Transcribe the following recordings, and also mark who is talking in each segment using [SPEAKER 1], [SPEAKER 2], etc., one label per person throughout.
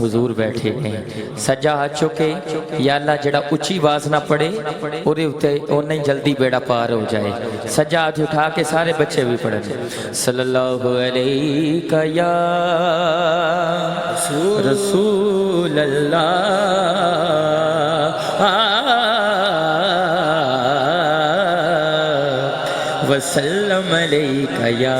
[SPEAKER 1] حضور بیٹھے ہیں سجا ہاتھ چکے یا اللہ جڑا اچھی باز نہ پڑے اور انہیں جلدی بیڑا پار ہو جائے سجا ہاتھ اٹھا کے سارے بچے بھی پڑھیں صلی اللہ علیہ یا رسول اللہ وسلم علیک یا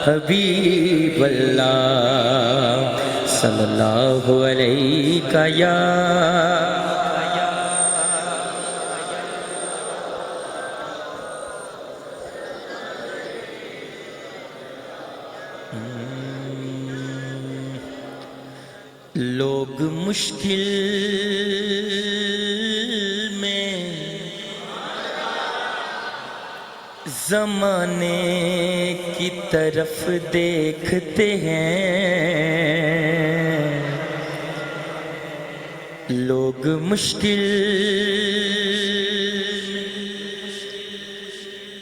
[SPEAKER 1] حبیب اللہ صلی اللہ علیہ یا لوگ مشکل میں زمانے کی طرف دیکھتے ہیں لوگ مشکل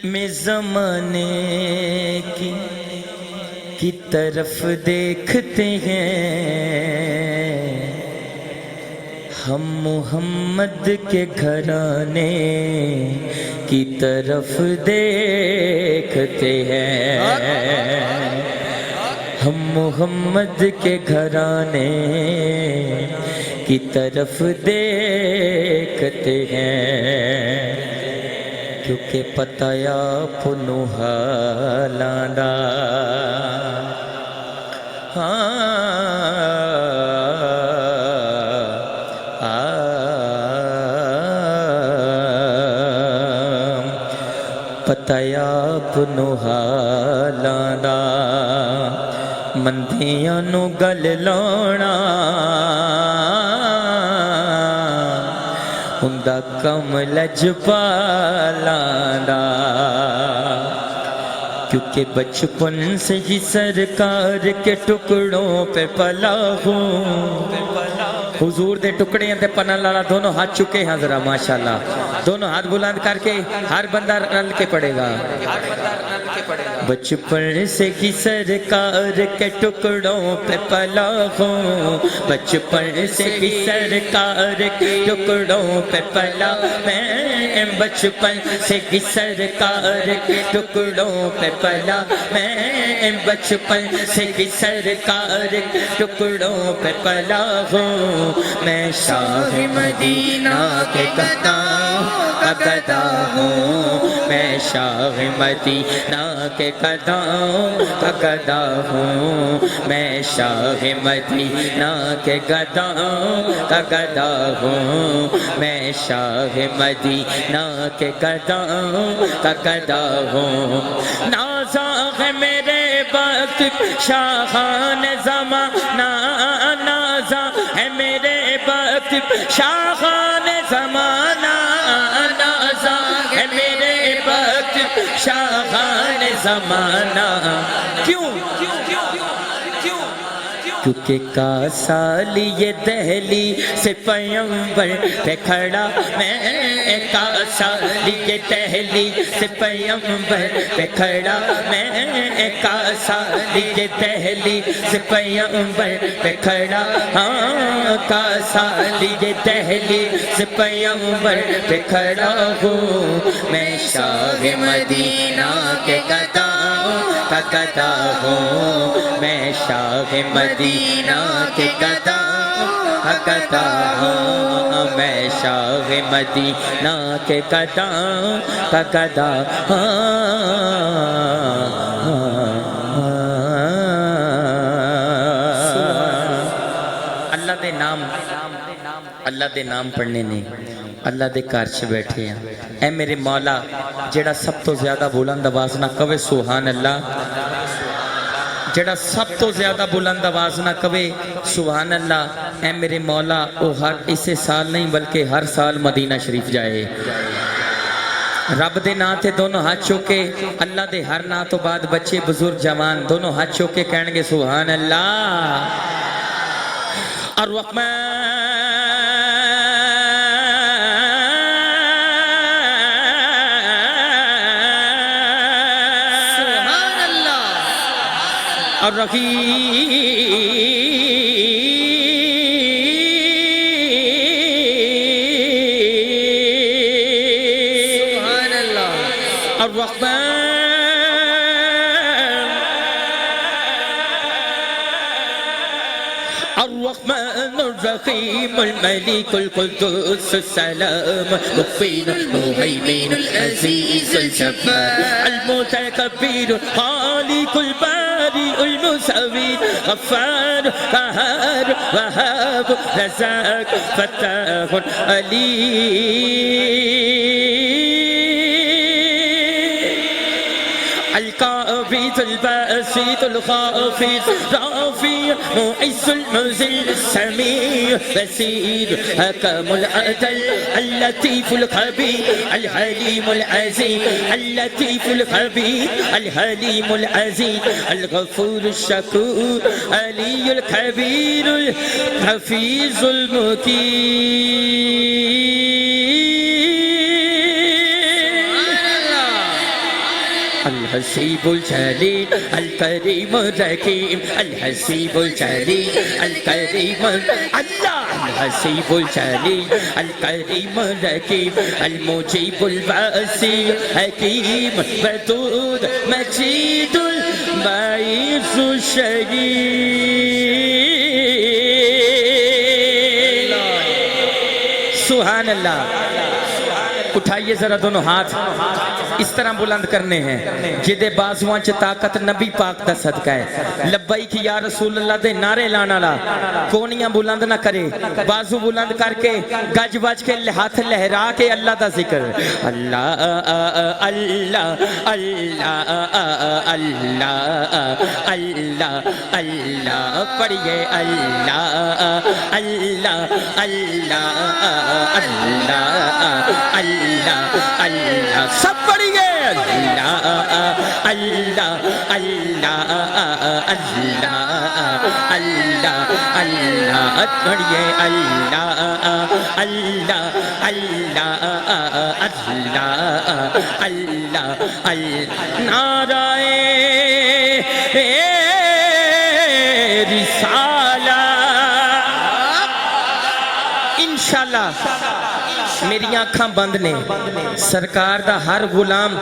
[SPEAKER 1] میں زمانے کی طرف دیکھتے ہیں ہم محمد کے گھرانے کی طرف دیکھتے ہیں ہم محمد کے گھرانے کی طرف دیکھتے ہیں کیونکہ پتہ یا پنو حالاندا پتہ یا پنو حالاندا مندیاں نو گل لانا ہوندا کم لجپالاں کیونکہ بچپن سے ہی سرکار کے ٹکڑوں پہ پلا ہوں حضور دے ٹکڑے ہیں تے پناہ لالا دونوں ہاتھ چکے ہیں ذرا ماشاءاللہ دونوں ہاتھ بلند کر کے ہر بندہ رل کے پڑے گا بچپن سے ہی سرکار کے ٹکڑوں پہ پلا ہوں بچپن سے ہی سرکار کے ٹکڑوں پہ پلا میں بچپن سے ہی سرکار کے ٹکڑوں پہ پلا میں بچپن سے ہی سرکار کے ٹکڑوں پہ پلا ہوں میں شاہ مدینہ کے گدا ہوں میں شاہ مدینہ کے گدا ہوں میں شاہ مدینہ کے گدا ہوں میں شاہ مدینہ کے گدا ہوں نازا ہے میرے وقت شاہان زمانہ نازا ہے میرے وقت شاہان زمانہ نازا ہے میرے وقت شاہان زمانہ کیوں کیونکہ کا سال یہ دہلی سے پیمبر پہ کھڑا میں کا سال یہ دہلی سے پیمبر پہ کھڑا میں کا سال یہ دہلی سے پیمبر پہ کھڑا ہاں کا سال یہ دہلی سے پیمبر پہ کھڑا ہوں میں شاہ مدینہ کے گدا ہوں میں شاہ مدینہ کے گدا ہوں میں شاہ مدینہ کے گدا اللہ دے نام پڑھنے نے اللہ دے گھر چ بیٹھے ہیں اے میرے مولا جڑا سب تو زیادہ بلند آواز نہ کہے سبحان اللہ جڑا سب تو زیادہ بلند آواز نہ کہے سبحان اللہ اے میرے مولا وہ ہر اسے سال نہیں بلکہ ہر سال مدینہ شریف جائے رب دے نا تے دونوں ہاتھ چوکے اللہ دے ہر نا تو بعد بچے بزرگ جوان دونوں ہاتھ چوکے کہن گے سبحان اللہ الرحمن الرحمن الرحيم الملك القدوس السلام المؤمن المهيمن العزيز الجبار المتكبر خالق البارئ المصور غفار قهار وهاب رزاق فتاح عليم القابض الباسط الخافض رافع معز المذل السميع بصير حكم العدل اللطيف الخبير الحليم العزيز اللطيف الخبير الحليم العزيز الغفور الشكور علي الكبير الحفيظ المقيم الحسيب الجليل الكريم الرحيم الحسيب الجليل الكريم الله الحسيب الجليل الكريم الرحيم المجيب الباسي حكيم ودود مجيد البعيث الشهيد سبحان اللہ اٹھائیے ذرا دونوں ہاتھ اس طرح بلند کرنے ہیں جدے بازوان چ طاقت نبی پاک دا صدقہ ہے لبیک یا رسول اللہ دے نعرے لانا لا کونیاں بلند نہ کرے بازو بلند کر کے گج بج کے ہاتھ لہرا کے اللہ دا ذکر اللہ اللہ اللہ اللہ اللہ اللہ پڑھیے اللہ اللہ اللہ اللہ اللہ اللہ سب پڑھیے اللہ اللہ اللہ اللہ اللہ اللہ پڑھیے اللہ اللہ اللہ اللہ اللہ اللہ نعرہ رسالہ انشاءاللہ میری آنکھاں بند نے سرکار دا ہر غلام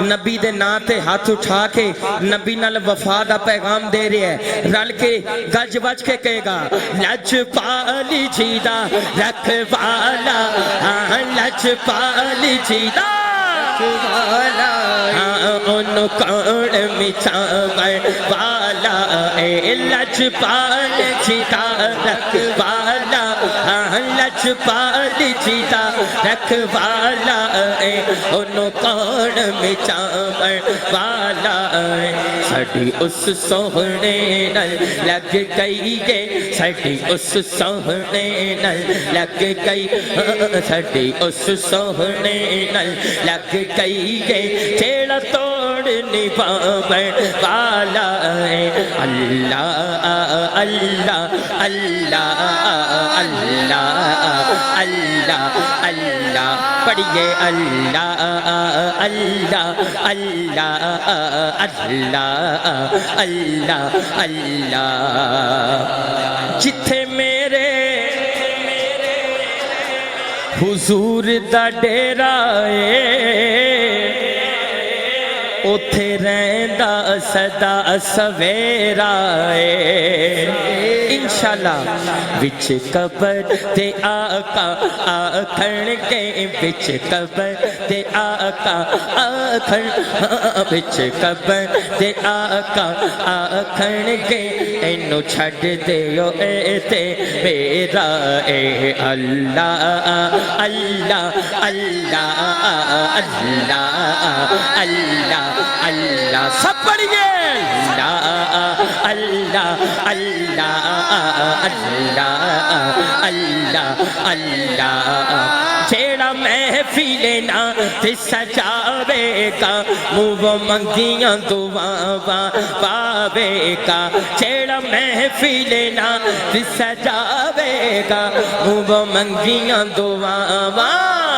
[SPEAKER 1] نبی دے نا تے ہاتھ اٹھا کے نبی نال وفا دا پیغام دے رہے ہیں رل کے گج بج کے کہے گا لج پالی جیدہ رکھ والا لج پالی جیدہ انو کون مچاور والا لج پال جیدہ رکھ والا لج پال جیدہ رکھ والا انو کون مچاور والا ساڈی اس سوہنے نال لگ گئی گے ساڈی اس سوہنے نال لگ گئی ساڈی اس سوہنے نال لگ گئی گے چیڑا توڑ نبھاون والا اللہ اللہ اللہ اللہ اللہ اللہ پڑھیے اللہ اللہ اللہ اللہ اللہ اللہ جتھے میرے حضور دا ڈیرا ہے اوتھے رہندا صدا سویرا ہے انشاءاللہ وچ قبر تے آقا آکھن کے وچ قبر تے آقا آکھن وچ قبر تے آقا آکھن کے اینو چھڈ دیو اے تے میرا اے اللہ اللہ اللہ اللہ اللہ اللہ سب پڑھیے اللہ اللہ اللہ اللہ اللہ اللہ جیڑا محفل نا تے سجاوے گا منہ منگیاں دعاواں پاوے گا جیڑا محفل نا تے سجاوے گا منہ منگیاں دعاواں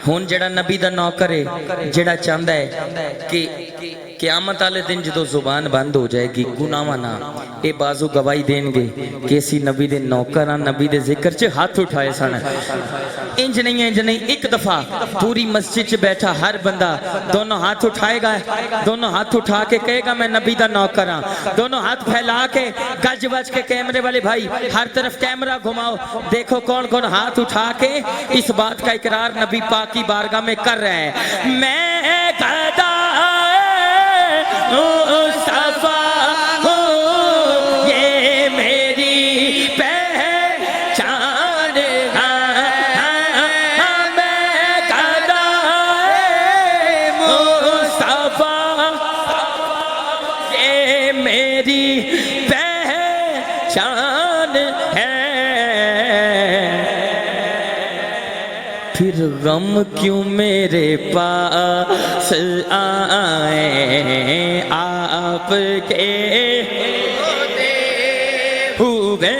[SPEAKER 1] ہون جڑا نبی دا نوکر ہے جڑا چاہتا ہے کہ قیامت والے دن جدو زبان بند ہو جائے گی گناہاں نہ اے بازو گواہی دین گے کہ اسی نبی دے نوکراں نبی دے ذکر چ ہاتھ اٹھائے سن انج نہیں ایک دفعہ پوری مسجد چ بیٹھا ہر بندہ دونوں ہاتھ اٹھائے گا دونوں ہاتھ اٹھا کے کہے گا میں نبی دا نوکر ہاں دونوں ہاتھ پھیلا کے گج بج کے کیمرے والے بھائی ہر طرف کیمرہ گھماؤ دیکھو کون کون ہاتھ اٹھا کے اس بات کا اقرار نبی پاک کی بارگاہ میں کر رہے ہیں میں گدا مصطفیٰ ہوں یہ میری پہچان میں گدا مصطفیٰ یہ میری پہچان ہے پھر غم کیوں میرے پاس آئے آپ کے ہوئے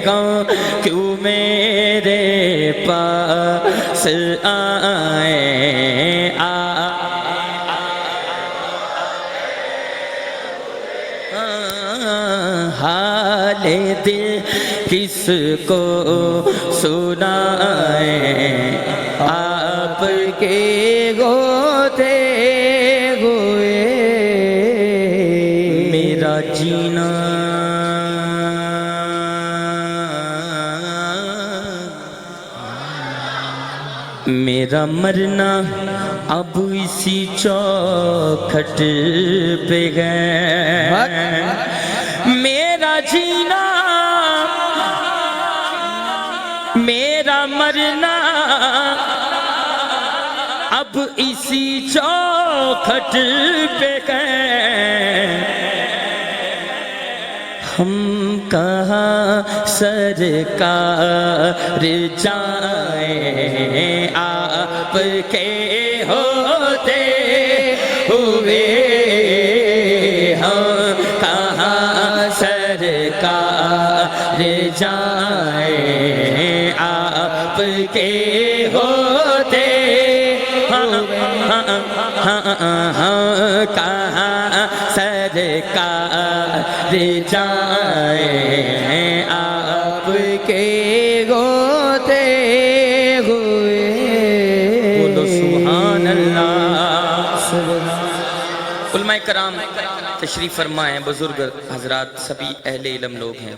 [SPEAKER 1] غم کیوں میرے پاس آئے حال دل کس کو سنائے آپ کے ہوتے ہوئے میرا جینا میرا مرنا اب اسی چوکھٹ پہ گئے میرا جینا میرا مرنا اب اسی چوکھٹ پہ گئے ہم کہاں سرکار جائیں آپ کے ہوتے ہوئے ہم کہاں سرکار جائیں آپ کے ہوتے کہاں سرکار جائیں آپ کے ہوتے ہوئے بولو سبحان اللہ علماء کرام تشریف فرمائیں بزرگ حضرات سبھی اہل علم لوگ ہیں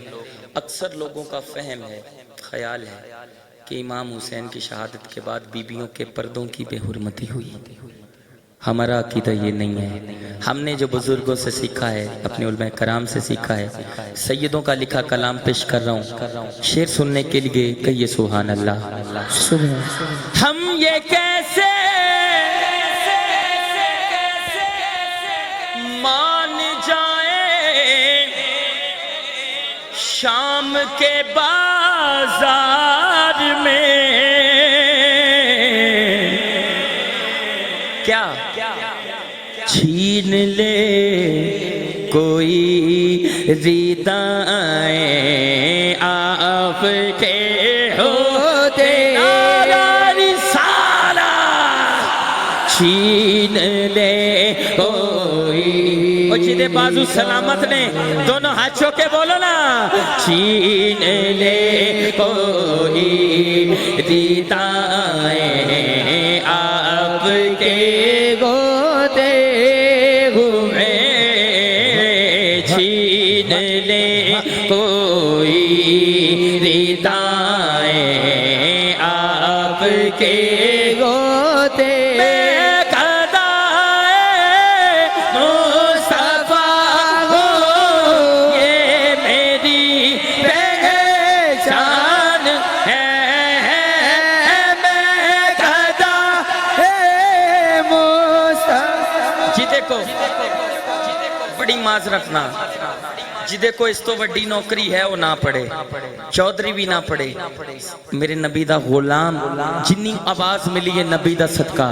[SPEAKER 1] اکثر لوگوں کا فہم ہے خیال ہے کہ امام حسین کی شہادت کے بعد بیویوں کے پردوں کی بے حرمتی ہوئی ہمارا عقیدہ یہ نہیں ہے ہم نے جو بزرگوں سے سیکھا ہے اپنے علماء کرام سے سیکھا ہے سیدوں کا لکھا کلام پیش کر رہا ہوں شعر سننے کے لیے کہیے سبحان اللہ ہم یہ کیسے مان جائیں شام کے بازار میں کیا چھین لے کوئی ریدائیں آپ کے ہوتے سارا چھین لے کوئی جیدے بازو سلامت نے دونوں ہاتھوں کے بولو نا چھین لے کوئی ریدائیں آپ کے ہوتے ہوئے چھین لے کوئی ریدائیں آپ کے ہوتے بڑی معذرت نہ جدے کو اس تو وڈی نوکری ہے وہ نہ پڑھے چودھری بھی نہ پڑھے میرے نبی دا غلام جنی آواز ملی ہے نبی دا صدقہ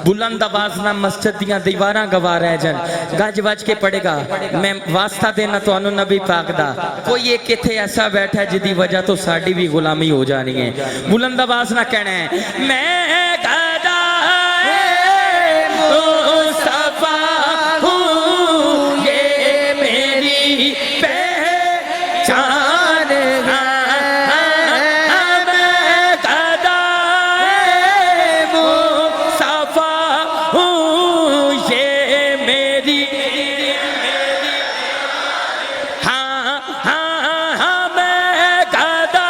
[SPEAKER 1] بلند آواز نہ مسجد دیاں دیواراں گواہ رہ جن گج وج کے پڑھے گا میں واسطہ دینا تو انو نبی پاک دا کوئی ایک کتھے ایسا بیٹھا ہے جدی وجہ تو ساڑی بھی غلامی ہو جانی ہے بلند آواز نہ کہنا ہے میں گدا مصطفیٰ ہوں یہ میری پہچان میں گدا مصطفیٰ ہوں یہ میری ہاں ہاں ہاں میں گدا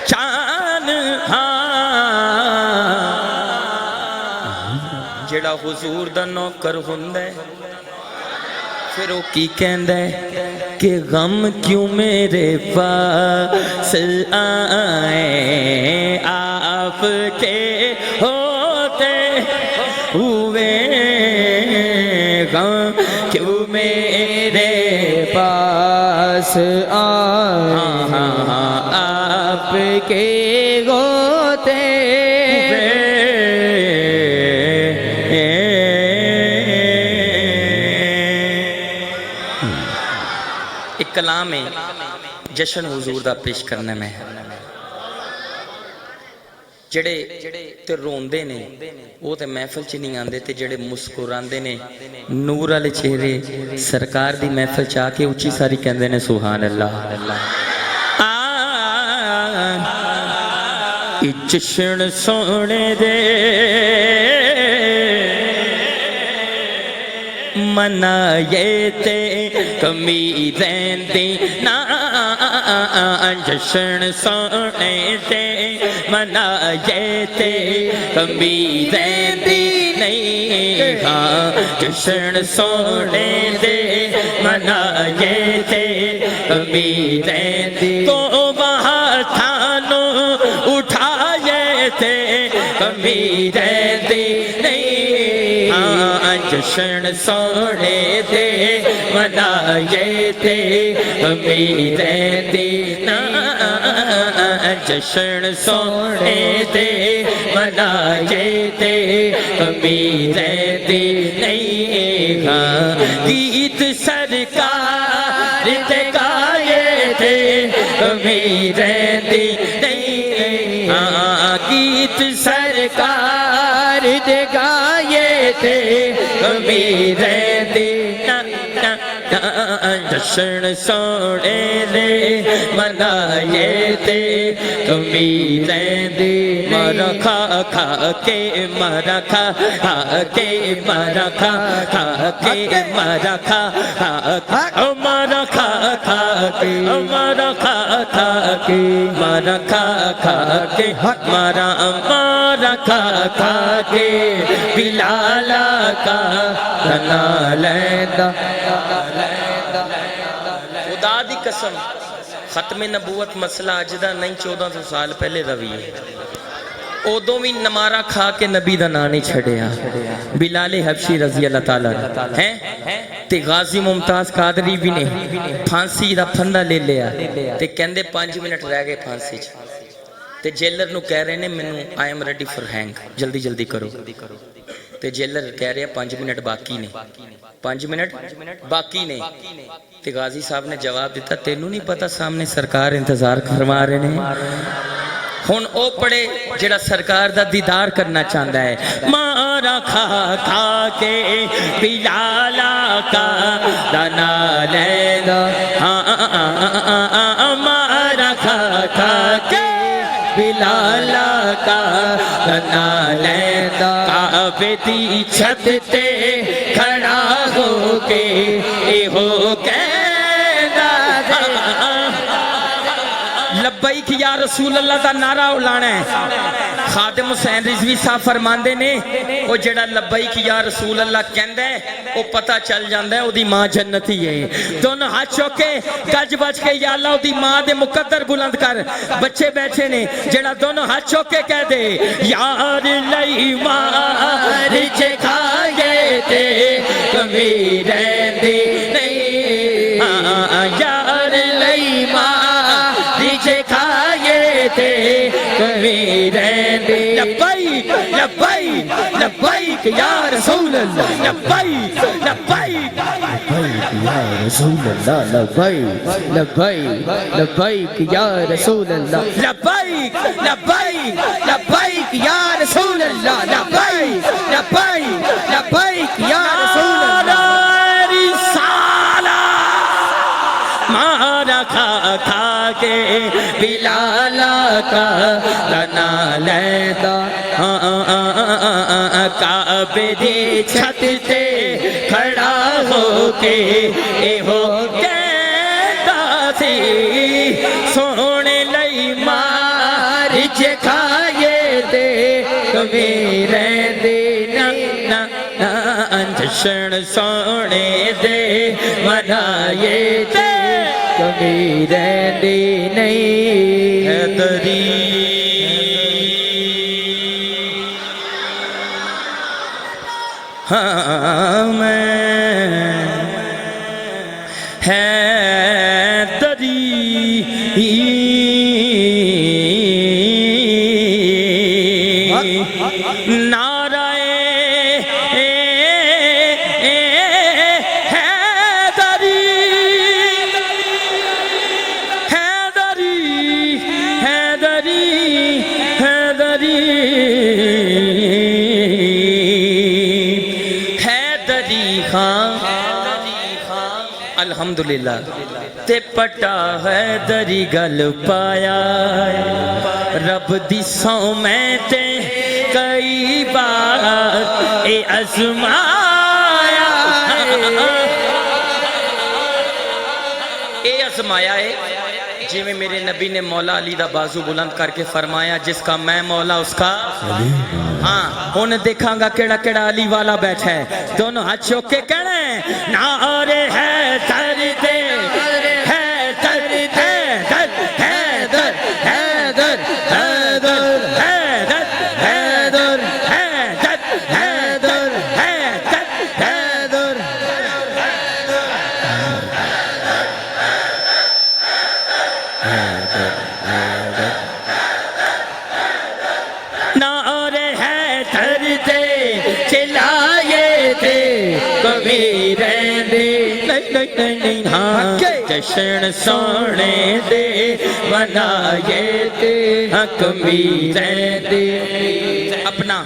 [SPEAKER 1] چان جڑا حضور دا نوکر ہوندا ہے پھر وہ کی کہندا ہے کہ غم کیوں میرے پاس آئے آپ کے ہوتے ہوئے غم کیوں میرے پاس آئے آپ کے ہوتے ایک کلام ہے جشن حضور دا پیش کرنے میں جڑے تے روندے نے وہ تے محفل چ نہیں آندے تے جڑے مسکراندے نے نور والے چہرے سرکار دی محفل چ آ کے اچھی ساری کہندے نے سبحان اللہ جشن سونے دے منائے تے کمی رہندی نا جشن سونے دے منائے تے کمی رہندی نہیں ہاں جشن سونے دے منائے تے کمی رہندی تو وہاں تھانو اٹھائے تے کمی رہندی نہیں ہاں جشن سونے دے منائے تے کمی رہندی نا جشن سونے دے منائے تے کمی رہندی نہیں ہاں گیت سرکار تے گائے تے کمی رہندی نہیں ہاں گیت سرکار تے گائے تے کمی رہندی جشن سونے دے منائے تے کمی رہندی مرا کھا کھا کے مرا کھا کھا کے مرا کھا کھا کے مرا کھا کھا مرا کھا کھا کے مرا کھا کھا کے مرا کھا کھا کے مرا مرا کھا کھا کے بلالا کا بنا لیندہ خدا دی قسم ختم نبوت مسئلہ اجدہ نہیں 1400 سال پہلے دا بھی ہے ادوں بھی نمارا کھا کے نبی دا نا نہیں چھڑیا بلال حبشی رضی اللہ تعالیٰ ہیں تے غازی ممتاز قادری بھی نے پھانسی دا پھندا لے لیا تے کہندے 5 منٹ رہ گئے پھانسی تے جیلر نو کہہ رہے نے منو I am ready for hang جلدی جلدی کرو تے جیلر کہہ رہے 5 منٹ باقی نے 5 منٹ باقی نے تے غازی صاحب نے جواب دیتا تینوں نہیں پتا سامنے سرکار انتظار فرما رہے ہیں ہن او پڑے جڑا سرکار دا دیدار کرنا چاہتا ہے مارا کھا کھا کے بلالا کا دنا لینا مارا کھا کھا کے بلالا کا دنا لینا کعبے دی چھت تے کھڑا ہو کے اے ہو کہنا لبیک یا رسول اللہ دا نعرہ الانا ہے خادم حسین رضوی صاحب فرماندے نے وہ جڑا لبیک یا رسول اللہ کہندا ہے وہ پتہ چل جاندا ہے او دی ماں جنتی ہے دونوں ہاتھ چوک کے گج بج کے یا اللہ او دی ماں دے مقدر بلند کر بچے بیٹھے نے جڑا دونوں ہاتھ چوک کے کہہ دے یار لئی مار چے کھائے تے کمی رہندی نہیں یار لئی مار چے کھائے تے کمی رہندی لبیک لبیک لبیک یا رسول اللہ لبیک لبیک یا رسول اللہ لبیک لبیک لبیک یا رسول اللہ لبیک لبیک لبیک یا رسول اللہ لبیک لبیک لبیک یا رسول اللہ رسالہ مارا کھا کھا کے بلالا کا لنا لیتا کعبے دی چھت تے کھڑا ہو کے اے ہو کہتا سی سونے لئی مار چے کھائے دے کمی رہندی نا جشن سونے دے منائے دے کمی رہندی نہیں حیدری ہاں میں حیدری نعرہ حیدری حیدری حیدری حیدری الحمدللہ تے پٹا حیدری گل پایا رب دی سو میں تے کئی بار اے ازمایا اے ازمایا ہے جی میں میرے نبی نے مولا علی دا بازو بلند کر کے فرمایا جس کا میں مولا اس کا ہاں انہیں دیکھاں گا کیڑا کیڑا علی والا بیٹھا ہے دونوں ہاتھ چوک کے کہنا ہے نعرے ہے درد ہے درد ہے درد ہے درد ہے درد ہے درد ہے درد ہے درد ہے درد ہے درد ہے درد ہے درد نعرے ہے درد چلائے تھے کبھی رہندے نہیں ہاں جشن سونے دے منائے تھے کبھی رہندے اپنا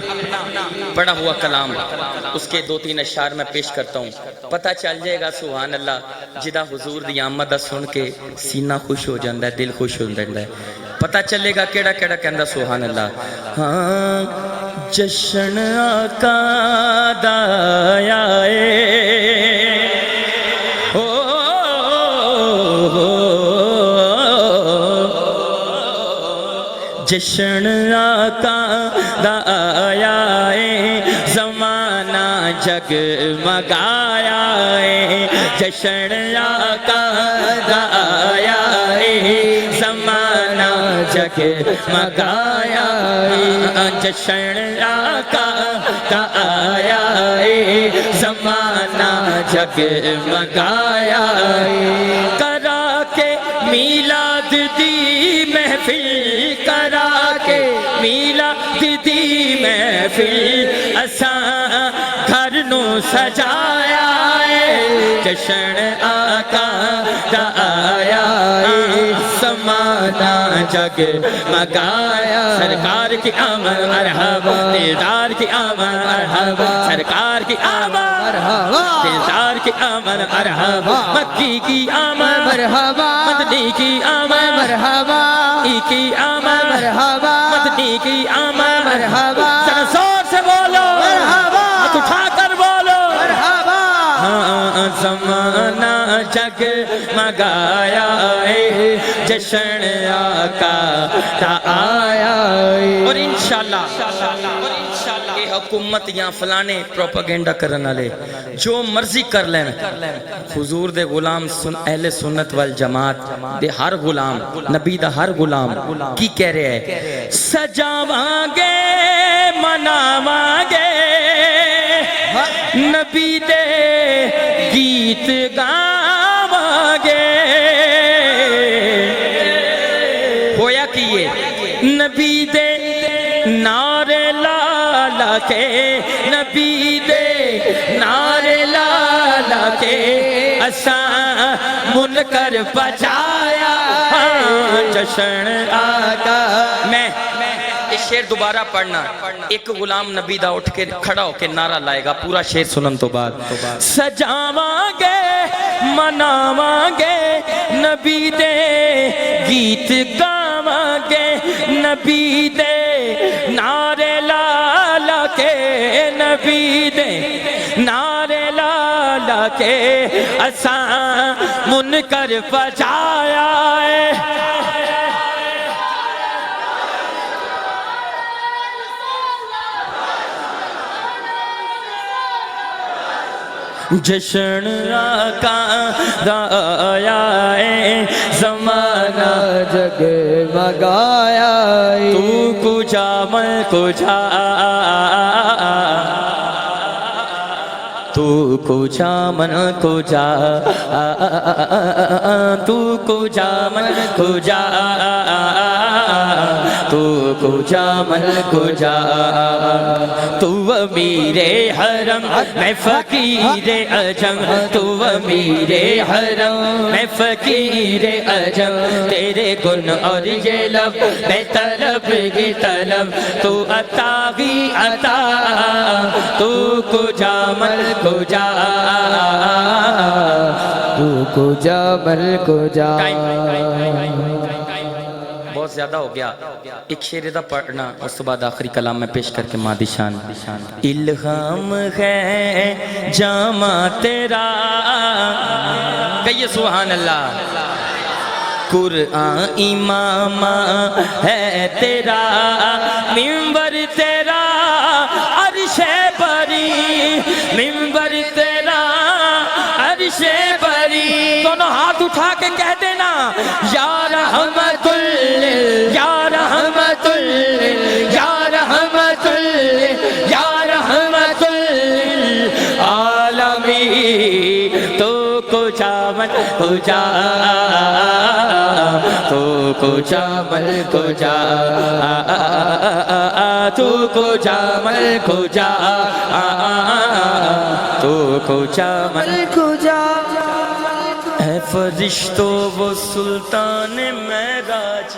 [SPEAKER 1] پڑھا ہوا کلام اس کے دو تین اشعار میں پیش کرتا ہوں پتہ چل جائے گا سبحان اللہ جدا حضور دی آمد سن کے سینہ خوش ہو جاندہ ہے دل خوش ہو جاندہ ہے پتہ چلے گا کیڑا کیڑا کہندہ سبحان اللہ ہاں جشن آقا دا آئے جشن آقا دا آیا ہے زمانہ جگ مگایا ہے جشن آقا دا آیا ہے زمانہ جگ مگایا ہے جشن آقا دا آیا ہے زمانہ جگ مگایا ہے کرا کے میلاد دی محفل کرا کے میلاد دی محفل اساں گھر نو سجایا ہے جشن آقا دا آیا ہے زمانہ جگ مگایا سرکار کی آمد مرحبا دیدار کی آمد مرحبا سرکار کی آمد مرحبا دیدار کی آمد مرحبا مکی کی آمد مرحبا مدنی کی آمد مرحبا ای کی آمد مرحبا مدنی کی آمد مرحبا زور سے بولو مرحبا ہاتھ اٹھا کر بولو مرحبا ہاں زمانہ جگ مگایا ہے جشن آقا دا آیا ہے۔ اور انشاءاللہ یہ حکومت یا فلانے پروپیگنڈا کرنا لے جو مرضی کر لیں، حضور دے غلام اہل سنت والجماعت دے ہر غلام، نبی دا ہر غلام کی کہہ رہے ہیں؟ سجاواں گے مناواں گے نبی دے گیت گاواں گے۔ ہویا کی یہ نبی دے نعرے لالا کے، نبی دے نعرے لالا کے اساں منکر بچایا جشن آقا۔ میں یہ شعر دوبارہ پڑھنا، ایک غلام نبی دا اٹھ کے کھڑا ہو کے نعرہ لائے گا، پورا شعر سنن تو بعد۔ سجاواں گے مناواں گے نبی دے گیت گاواں گے، نبی دے نعرے لالا کے، نبی دے نعرے لالا کے اساں منکر بچایا ہے۔ جشن آقا دا آیا ہے، زمانہ جگمگایا ہے، تو کجا میں کجا، تو کجا من کجا، تو کجا من کجا، تو کجا من کجا، تو امیر حرم میں فقیر عجم، تو امیر حرم میں فقیر عجم، تیرے گن اور یہ لب میں طلب کی طلب، تو عطا ہی عطا، تو کجا من کجا، تو کجا من کجا۔ بہت زیادہ ہو گیا، ایک شعر دا پڑھنا، اس کے بعد آخری کلام میں پیش کر کے مادی شان۔ الہام ہے جامع تیرا، کہیے سبحان اللہ، قرآن امام ہے تیرا، منبر تیرا عرش بری، منبر تیرا عرش بری، دونوں ہاتھ اٹھا کے کہہ دینا یا رحمت یا رحمت یا رحمت یا رحمت عالمی، تو کجا من کجا، تو کجا من کجا، تو کجا من کجا، تو کجا من کجا۔ اے فرشتو وہ سلطان معراج،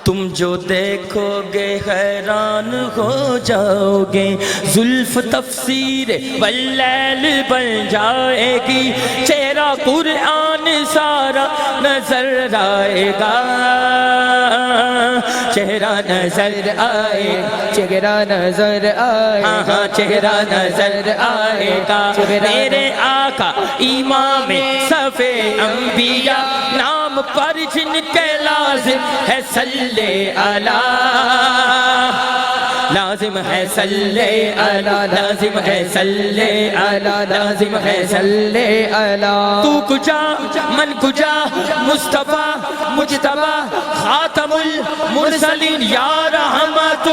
[SPEAKER 1] تم جو دیکھو گے حیران ہو جاؤ گے، زلف تفسیر واللیل بن جائے گی، چہرہ قرآن سارا نظر آئے گا، چہرہ نظر آئے، چہرہ نظر آئے گا، چہرہ نظر آئے گا، میرے آقا امام صف انبیاء نام پر جن کے لازم ہے صلی علی، لازم ہے صلی علی، لازم ہے صلی علی، لازم ہے صلی علی، تو کجا من کجا، مصطفیٰ مجتبی خاتم المرسلین یا رحمت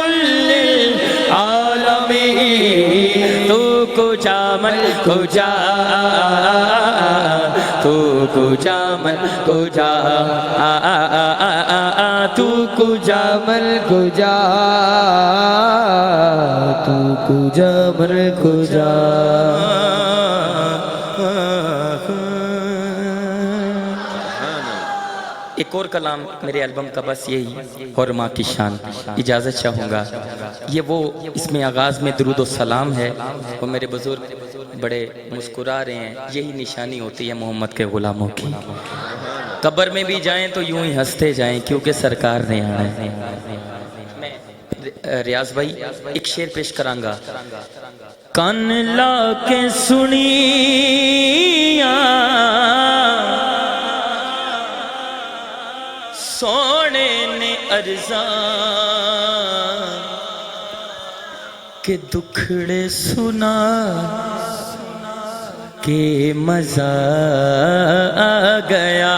[SPEAKER 1] للعالمین، تو کجا من کجا، تو کجا من کجا، تو کجا من کجا، تو کجا من کجا۔ ایک اور کلام میرے البم کا بس یہی، اور ماں کی شان، اجازت چاہوں گا۔ یہ وہ اس میں آغاز میں درود و سلام ہے، وہ میرے بزرگ بڑے مسکرا رہے ہیں، یہی نشانی ہوتی ہے محمد کے غلاموں کی، قبر میں بھی جائیں تو یوں ہی ہنستے جائیں کیونکہ سرکار نے آنا ہے۔ ریاض بھائی ایک شعر پیش کروں گا، کان لا کے سنیاں ارزاں کہ دکھڑے سنا کہ مزہ آ گیا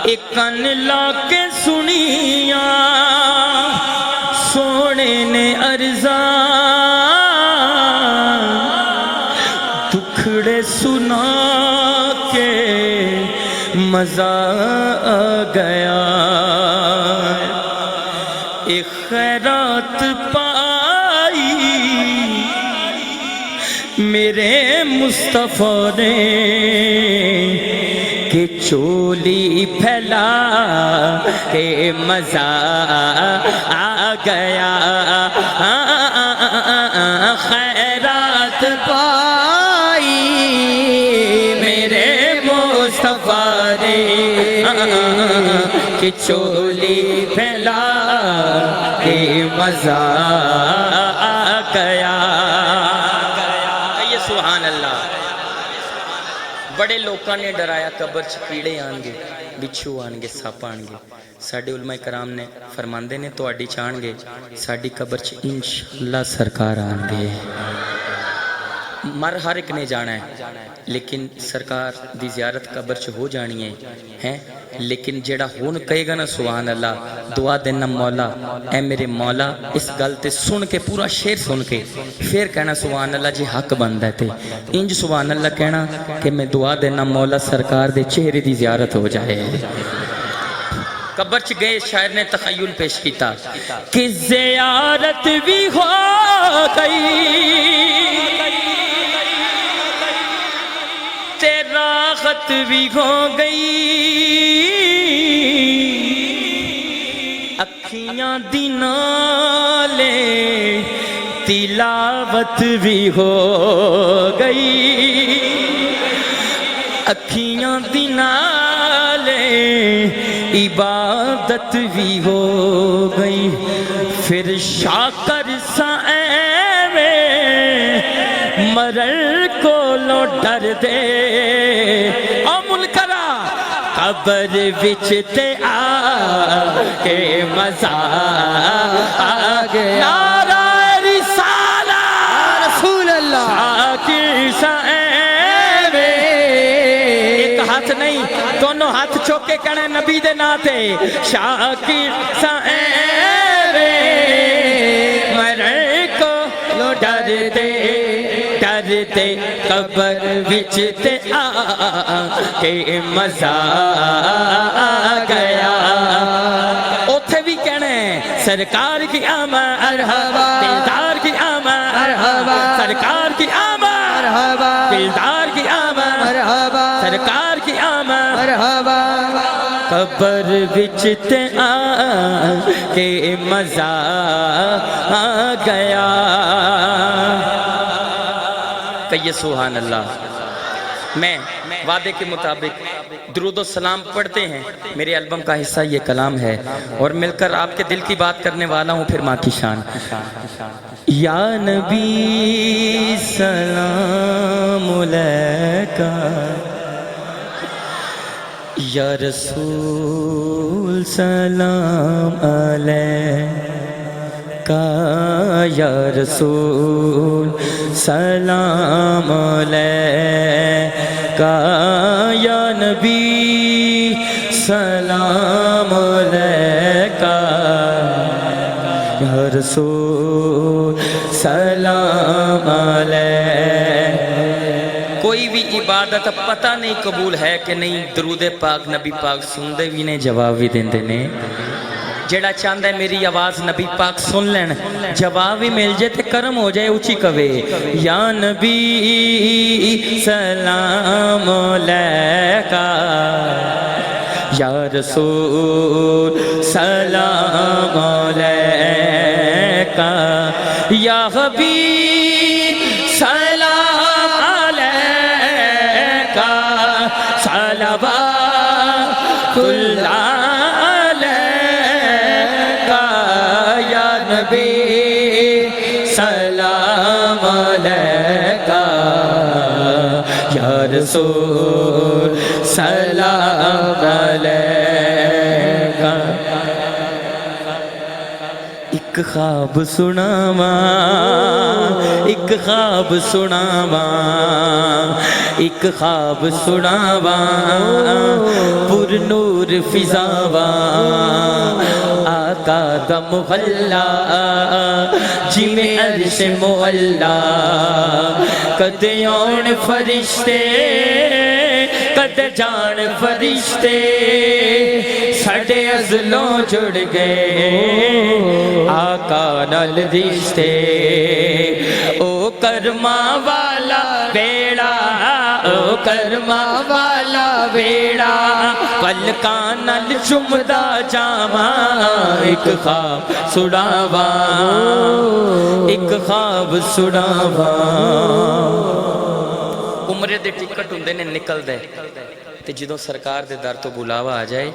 [SPEAKER 1] ایک کن لا کے سنیاں سونے نے ارزاں دکھڑے سنا کے مزہ آ گیا ایک خیرات پائی میرے مصطفیٰ نے کہ چولی پھیلا کہ مزہ آ گیا خیرات پائی میرے مصطفیٰ نے کہ چولی پھیلا کہ مزہ آ گیا سبحان اللہ بڑے لوکاں نے ڈرایا قبر چ کیڑے آن گے بچھو آن گے سپ آن گے ساڈے علماء کرام نے فرماندے نے تواڈی چان گے ساڈی قبر چ انشاءاللہ سرکار آن گے مر ہر ایک نے جانا ہے لیکن سرکار دی زیارت قبر چ ہو جانی ہے لیکن جیڑا ہون کہے گا نا سبحان اللہ دعا دینا مولا اے میرے مولا اس گل تے سن کے پورا شعر سن کے پھر کہنا سبحان اللہ جی حق بندا ہے تے انج سبحان اللہ کہنا کہ میں دعا دینا مولا سرکار دے چہرے دی زیارت ہو جائے قبر چ گئے شاعر نے تخیل پیش کیتا کہ زیارت بھی ہو گئی راحت بھی ہو گئی اکھیاں دی نالے تلاوت بھی ہو گئی اکھیاں دی نالے عبادت بھی ہو گئی پھر شاکر سا مرر کو لو ڈر دے او منکرا قبر وچ تے آ کے مزہ آ گیا نعرہ رسالہ رسول اللہ شاکر صاحب ایک ہاتھ نہیں دونوں ہاتھ چوک کے کہنا نبی دے نا تے شاکر صاحب مرر کو لو ڈر دے تے قبر وچ تے آ کے مزہ آ گیا اوتھے بھی کہنا ہے سرکار کی آمد مرحبا دلدار کی آمد مرحبا سرکار کی آمد مرحبا دلدار کی آمد مرحبا سرکار کی آمد مرحبا قبر وچ تے آ کے مزہ آ گیا کہیے سبحان اللہ میں وعدے کے مطابق درود و سلام پڑھتے ہیں میرے البم کا حصہ یہ کلام ہے اور مل کر آپ کے دل کی بات کرنے والا ہوں پھر ماں کی شان یا نبی سلام علیکہ یا رسول سلام علیکہ یا رسول سلام علیکہ یا نبی سلام علیکہ یا رسول سلام علیکہ کوئی بھی عبادت پتہ نہیں قبول ہے کہ نہیں درود پاک نبی پاک سندے بھی نے جواب بھی دیندے نے جیڑا چاندہ ہے میری آواز نبی پاک سن لین جواب بھی مل جائے تے کرم ہو جائے اچھی کوے یا نبی سلام علیکہ یا رسول سلام علیکہ یا حبیب سلام علیکہ صلوات اللہ سلام علیکہ یا رسول سلام علیکہ ایک خواب سناواں ایک خواب سناواں ایک خواب سناواں پر نور فضاواں آقا دا محلہ جی میں عرش معلا کد آن فرشتے کد جان فرشتے ساڈے ازلوں جڑ گئے آقا نال رشتے او کرما والا بیڑا او کرما والا بیڑا پلکاں نال چمدا جاواں ایک خواب سڑاواں ایک خواب سڑاواں عمرے دے ٹکٹ ہوندے نے نکل دے تے جدوں سرکار دے در تو بلاوا آ جائے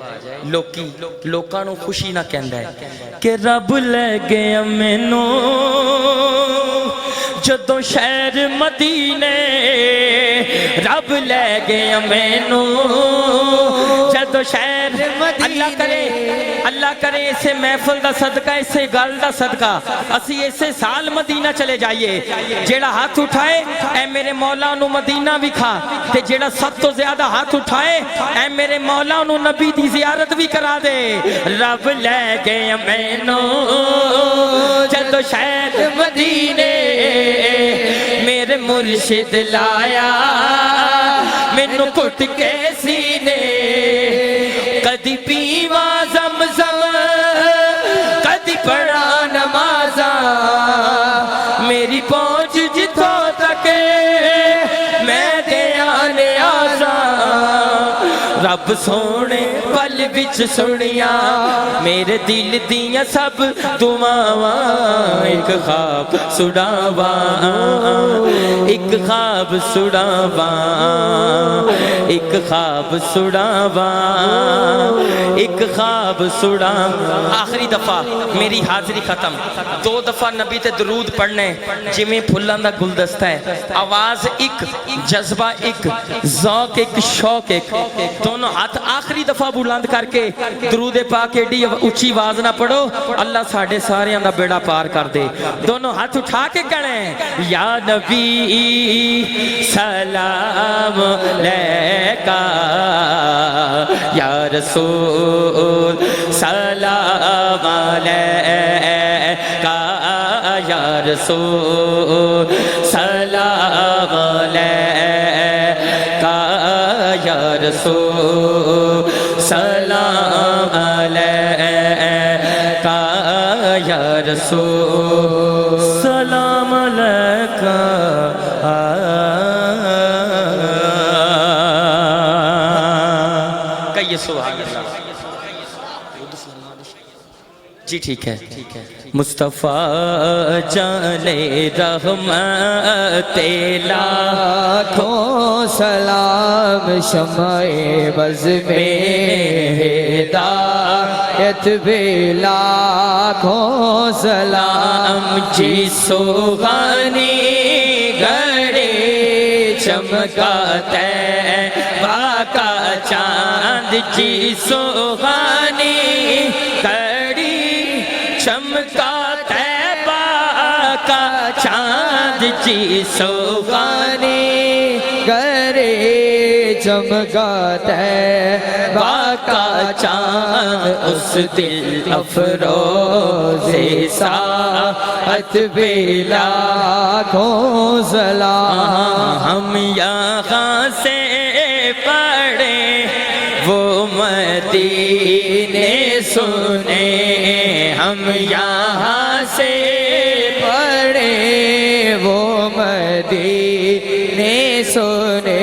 [SPEAKER 1] لوکاں نو خوشی نہ کہندا ہے کہ رب لے گیا مینوں جدوں شہر مدینے رب لے گیا مینوں جدوں شہر مدینے اللہ کرے اسے محفل دا صدقہ اسے گل دا صدقہ اسی اسے سال مدینہ چلے جائیے جیڑا ہاتھ اٹھائے اے میرے مولا انہوں مدینہ بھی کھا تے جیڑا سب تو زیادہ ہاتھ اٹھائے اے میرے مولا انہوں نبی دی زیارت بھی کرا دے رب لے گیا مینوں جدوں شہر مدینے میرے مرشد لایا مینوں کٹ کے سینے کدی پیواں زمزم کدی پڑھا نمازاں میری پہنچ جتھوں تک میں دیاں نیازاں رب سونے پل وچ سنیاں میرے دل دیاں سب دعاواں ایک خواب سڑاواں ایک خواب سڑاواں ایک خواب سڑاواں ایک خواب سڑاواں آخری دفعہ میری حاضری ختم دو دفعہ نبی تے درود پڑھنے جویں پھلاں دا گلدستہ ہے آواز ایک جذبہ ایک ذوق ایک شوق ایک دونوں ہاتھ آخری دفعہ بلند کر کے درود پاک ایڈی اونچی آواز نہ پڑھو اللہ ساڈے سارے دا بیڑا پار کر دے دونوں ہاتھ اٹھا کے کہنے یا نبی سلام علیکہ یا رسول سلام علیکہ یا رسول سلام علیکہ یا رسول سلام علیکہ یا رسول سلام علیکہ کہیے سبحان اللہ جی ٹھیک ہے مصطفیٰ جانے رحمت لاکھوں سلام شمع بز میں ہدایت بھی لاکھوں سلام جی سوغانی گھڑی چمکاتا ہے باقا چاند جی سوغانی چمکا طیبہ کا چاند جی سوغانی کرے چمکا طیبہ کا چاند اس دل افروز ساعت بھی لاکھوں سلام ہم یہاں سے پڑھے وہ مدینے سنے ہم یہاں سے پڑھے وہ مدینے سنے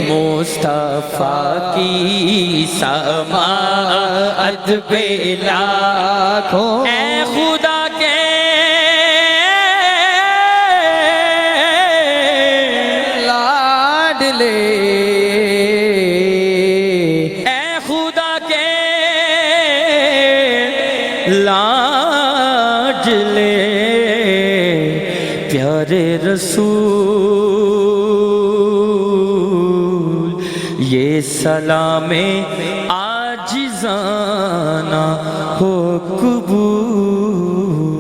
[SPEAKER 1] مصطفیٰ کی سماعت پہ لاکھوں اے خدا کے لاڈلے لاڈلے پیارے رسول یہ سلام عاجزانہ ہو قبول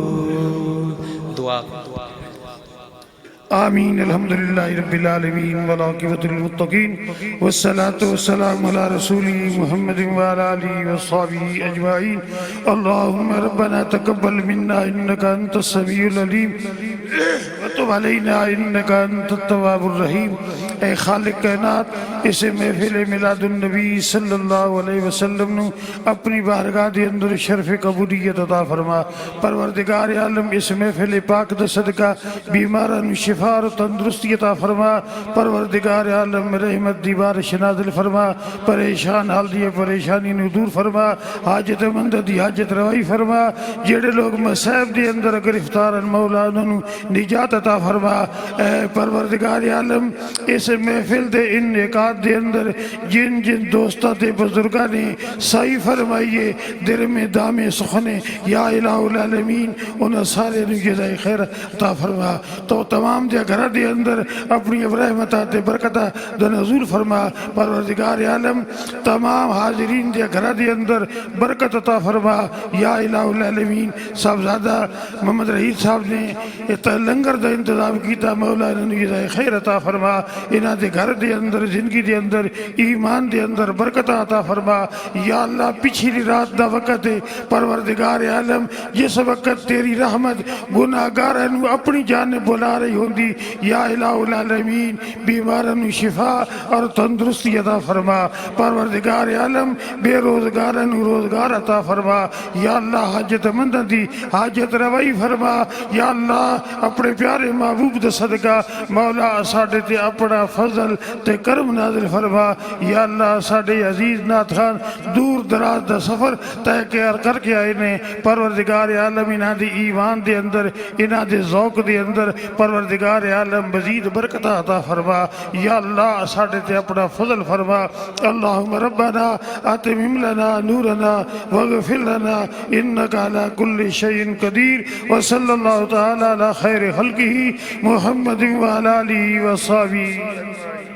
[SPEAKER 2] آمین الحمدللہ رب العالمین والعاقبۃ للمتقین والصلاة والسلام علی رسولہ محمد وعلی آلہ وصحبہ اجمعین اللہم ربنا تقبل منا انک انت السمیع العلیم وتب علینا انک انت التواب الرحیم۔ اے خالق کائنات، اس محفل میلاد النبی صلی اللہ علیہ وسلم نو اپنی بارگاہ دے اندر شرف قبولیت عطا فرما۔ پروردگار عالم، اس محفل پاک دا صدقہ بیماران شفا اور تندرستی عطا فرما۔ پروردگار عالم، رحمت دی بارش نازل فرما، پریشان حال دی پریشانی نو دور فرما، حاجت مند دی حاجت روائی فرما۔ جڑے لوگ مصائب دی اندر گرفتارن مولا انہوں نجات عطا فرما۔ اے پروردگار عالم، اس محفل دے انعقاد دے اندر جن جن دوستہ تے بزرگاں نے سائی فرمائیے در میں دام سخنے یا الہ العالمین، انہاں سارے نو جزائے خیر عطا فرما۔ تو تمام دے گھر دے اندر اپنی رحمتہ تے برکتہ دے نزول فرما۔ پروردگار عالم، تمام حاضرین دے گھر دے اندر برکت عطا فرما یا الہ العالمین۔ صاحبزادہ محمد رحیل صاحب نے لنگر دا انتظام کیتا، مولا انہوں جزائے خیر عطا فرما۔ انہاں دے گھر دے اندر، زندگی دے اندر، ایمان دے اندر برکت عطا فرما یا اللہ۔ پچھلی رات دا وقت ہے پروردگار عالم، جس وقت تیری رحمت گناہگاروں اپنی جانب بلا رہی ہوندی، یا الہ العالمین بیماروں شفا اور تندرستی عطا فرما۔ پروردگار عالم، بے روزگاروں روزگار عطا فرما یا اللہ۔ حاجت مندوں دی حاجت روائی فرما یا اللہ۔ اپنے پیارے محبوب دا صدقہ مولا ساڈے تے اپنا فضل تے کرم نازل فرما یا اللہ۔ ساڈے عزیز نعت خان دور دراز دا سفر طے کر کے آئے نے، پروردگار عالم انہاں دی ایمان دے اندر، انہاں دے ذوق دے اندر پروردگار عالم مزید برکت عطا فرما یا اللہ۔ ساڈے تے اپنا فضل فرما۔ اللہم ربنا اتمم لنا نورنا واغفر لنا انک علی کل شیء قدیر، وصلی اللہ تعالی علی خیر خلقہ محمد وعلی آلہ وصحبہ۔